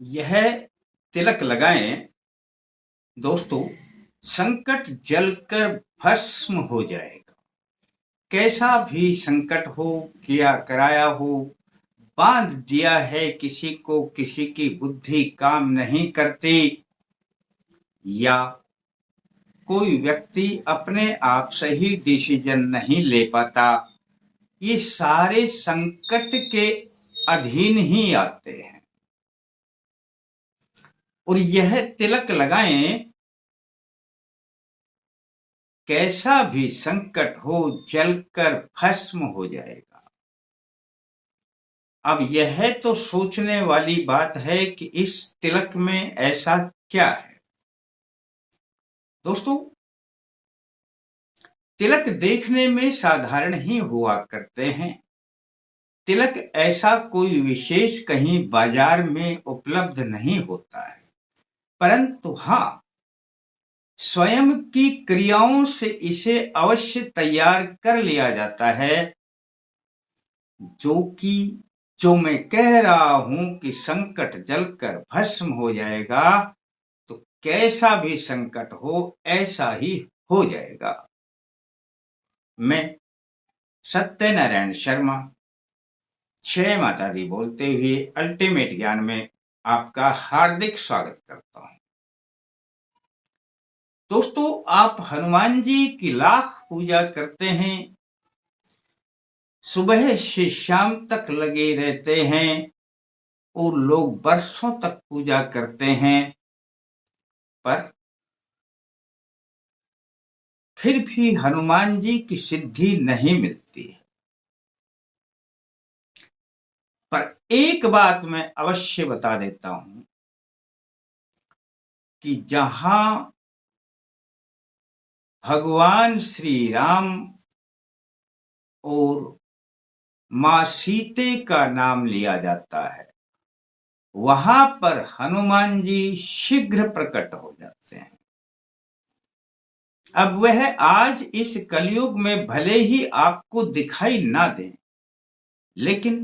यह तिलक लगाएं दोस्तों, संकट जलकर भस्म हो जाएगा। कैसा भी संकट हो, किया कराया हो, बांध दिया है किसी को, किसी की बुद्धि काम नहीं करती, या कोई व्यक्ति अपने आप से ही डिसीजन नहीं ले पाता, ये सारे संकट के अधीन ही आते हैं। और यह तिलक लगाएं, कैसा भी संकट हो जलकर भस्म हो जाएगा। अब यह तो सोचने वाली बात है कि इस तिलक में ऐसा क्या है। दोस्तों, तिलक देखने में साधारण ही हुआ करते हैं। तिलक ऐसा कोई विशेष कहीं बाजार में उपलब्ध नहीं होता है, परंतु हाँ, स्वयं की क्रियाओं से इसे अवश्य तैयार कर लिया जाता है। जो मैं कह रहा हूं कि संकट जलकर भस्म हो जाएगा, तो कैसा भी संकट हो ऐसा ही हो जाएगा। मैं सत्यनारायण शर्मा, जय माता दी बोलते हुए अल्टीमेट ज्ञान में आपका हार्दिक स्वागत करता हूं। दोस्तों, आप हनुमान जी की लाख पूजा करते हैं, सुबह से शाम तक लगे रहते हैं और लोग बरसों तक पूजा करते हैं, पर फिर भी हनुमान जी की सिद्धि नहीं मिलती है। पर एक बात मैं अवश्य बता देता हूं कि जहां भगवान श्री राम और मां सीते का नाम लिया जाता है, वहां पर हनुमान जी शीघ्र प्रकट हो जाते हैं। अब वह आज इस कलयुग में भले ही आपको दिखाई ना दें, लेकिन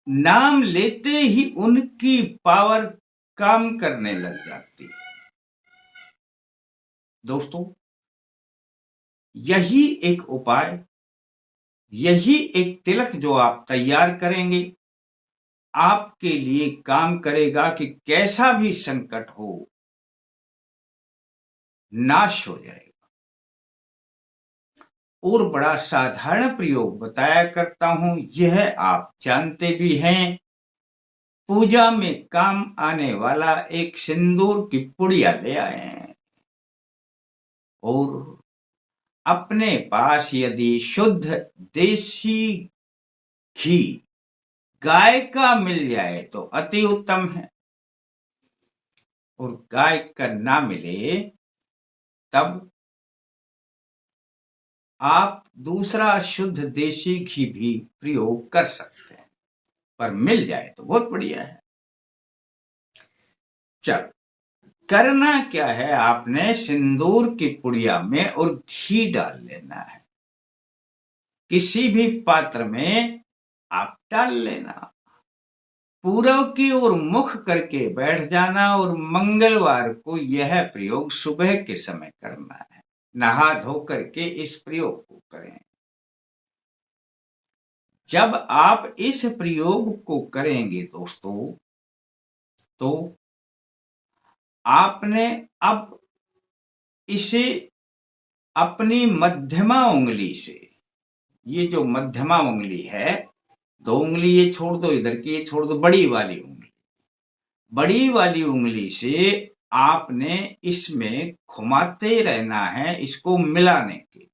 नाम लेते ही उनकी पावर काम करने लग जाती है। दोस्तों, यही एक उपाय, यही एक तिलक जो आप तैयार करेंगे, आपके लिए काम करेगा कि कैसा भी संकट हो, नाश हो जाएगा। और बड़ा साधारण प्रयोग बताया करता हूं, यह आप जानते भी हैं। पूजा में काम आने वाला एक सिंदूर की पुड़िया ले आए और अपने पास यदि शुद्ध देसी घी गाय का मिल जाए तो अति उत्तम है, और गाय का ना मिले तब आप दूसरा शुद्ध देसी घी भी प्रयोग कर सकते हैं, पर मिल जाए तो बहुत बढ़िया है। चल, करना क्या है, आपने सिंदूर की पुड़िया में और घी डाल लेना है। किसी भी पात्र में आप डाल लेना, पूरब की ओर मुख करके बैठ जाना, और मंगलवार को यह प्रयोग सुबह के समय करना है। नहा धो करके इस प्रयोग को करें। जब आप इस प्रयोग को करेंगे दोस्तों, तो आपने अब इसे अपनी मध्यमा उंगली से, ये जो मध्यमा उंगली है, 2 उंगली ये छोड़ दो, इधर की ये छोड़ दो, बड़ी वाली उंगली से आपने इसमें घुमाते रहना है, इसको मिलाने के।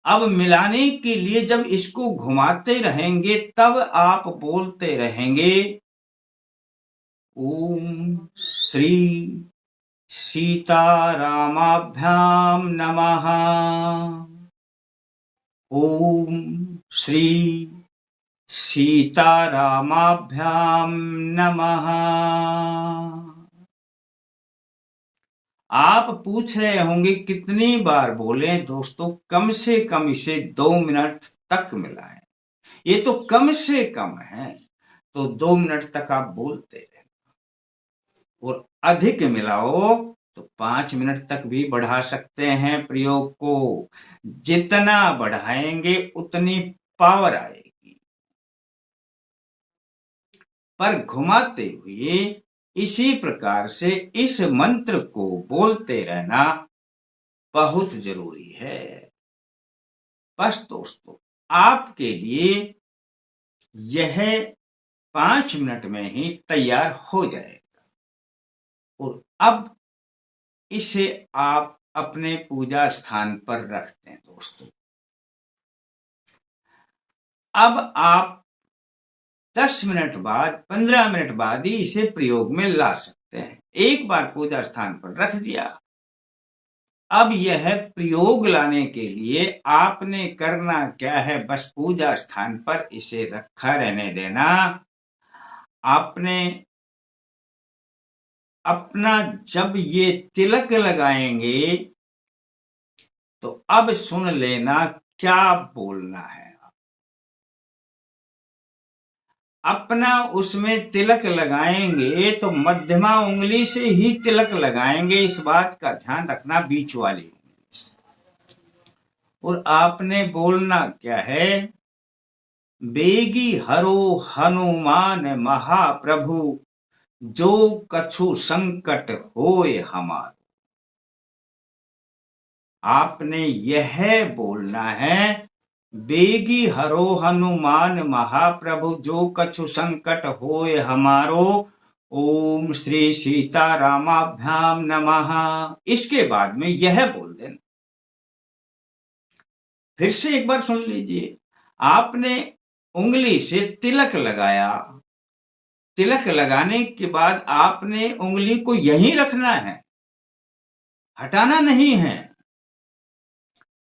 अब मिलाने के लिए जब इसको घुमाते रहेंगे, तब आप बोलते रहेंगे, ओम श्री सीतारामाभ्याम नमः, ओम श्री सीतारामाभ्याम नमः। आप पूछ रहे होंगे कितनी बार बोलें दोस्तों, कम से कम इसे 2 मिनट तक मिलाएं। ये तो कम से कम है। तो 2 मिनट तक आप बोलते रहे, और अधिक मिलाओ तो 5 मिनट तक भी बढ़ा सकते हैं प्रयोग को। जितना बढ़ाएंगे उतनी पावर आएगी। पर घुमाते हुए इसी प्रकार से इस मंत्र को बोलते रहना बहुत जरूरी है। बस दोस्तों, आपके लिए यह 5 मिनट में ही तैयार हो जाएगा, और अब इसे आप अपने पूजा स्थान पर रख दें दोस्तों। अब आप 10 मिनट बाद, 15 मिनट बाद ही इसे प्रयोग में ला सकते हैं। एक बार पूजा स्थान पर रख दिया, अब यह प्रयोग लाने के लिए आपने करना क्या है, बस पूजा स्थान पर इसे रखा रहने देना। आपने अपना जब ये तिलक लगाएंगे तो अब सुन लेना क्या बोलना है। अपना उसमें तिलक लगाएंगे तो मध्यमा उंगली से ही तिलक लगाएंगे, इस बात का ध्यान रखना, बीच वाली उंगली से। और आपने बोलना क्या है, बेगी हरो हनुमान महाप्रभु, जो कछु संकट होए हमारो। आपने यह बोलना है, बेगी हरो हनुमान महाप्रभु, जो कछु संकट होए हमारो, ओम श्री सीतारामाभ्याम नमः। इसके बाद में यह बोल देना। फिर से एक बार सुन लीजिए। आपने उंगली से तिलक लगाया, तिलक लगाने के बाद आपने उंगली को यहीं रखना है, हटाना नहीं है,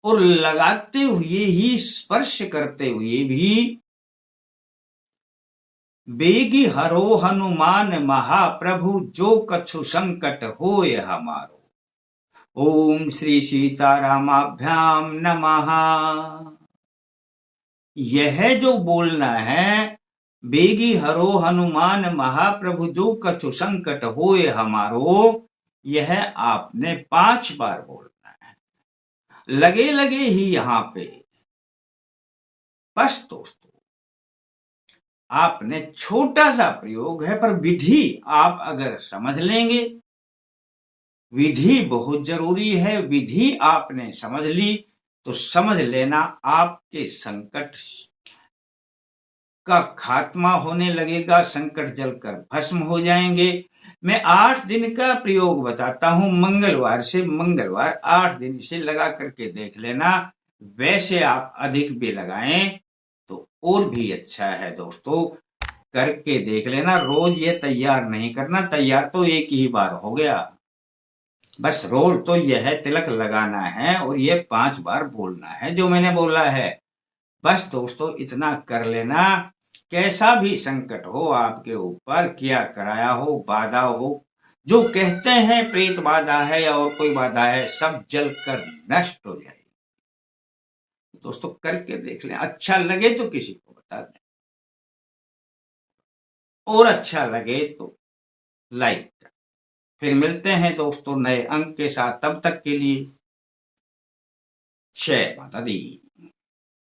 और लगाते हुए ही, स्पर्श करते हुए भी, बेगी हरो हनुमान महाप्रभु, जो कछु संकट होए हमारो, ओम श्री सीतारामाभ्याम नमः। यह जो बोलना है, बेगी हरो हनुमान महाप्रभु, जो कछु संकट होए हमारो, यह आपने 5 बार बोलना है, लगे लगे ही यहां पे। बस दोस्तों, आपने छोटा सा प्रयोग है, पर विधि आप अगर समझ लेंगे, विधि बहुत जरूरी है, विधि आपने समझ ली तो समझ लेना आपके संकट का खात्मा होने लगेगा, संकट जलकर भस्म हो जाएंगे। मैं 8 दिन का प्रयोग बताता हूं, मंगलवार से मंगलवार 8 दिन इसे लगा करके देख लेना। वैसे आप अधिक भी लगाएं तो और भी अच्छा है दोस्तों, करके देख लेना। रोज ये तैयार नहीं करना, तैयार तो एक ही बार हो गया। बस रोज तो यह तिलक लगाना है और ये 5 बार बोलना है जो मैंने बोला है। बस दोस्तों, इतना कर लेना। कैसा भी संकट हो आपके ऊपर, किया कराया हो, बाधा हो, जो कहते हैं प्रेत बाधा है या और कोई बाधा है, सब जलकर नष्ट हो जाएगी। दोस्तों करके देख लें, अच्छा लगे तो किसी को बता दें, और अच्छा लगे तो लाइक करें। फिर मिलते हैं दोस्तों नए अंक के साथ, तब तक के लिए जय माता दी।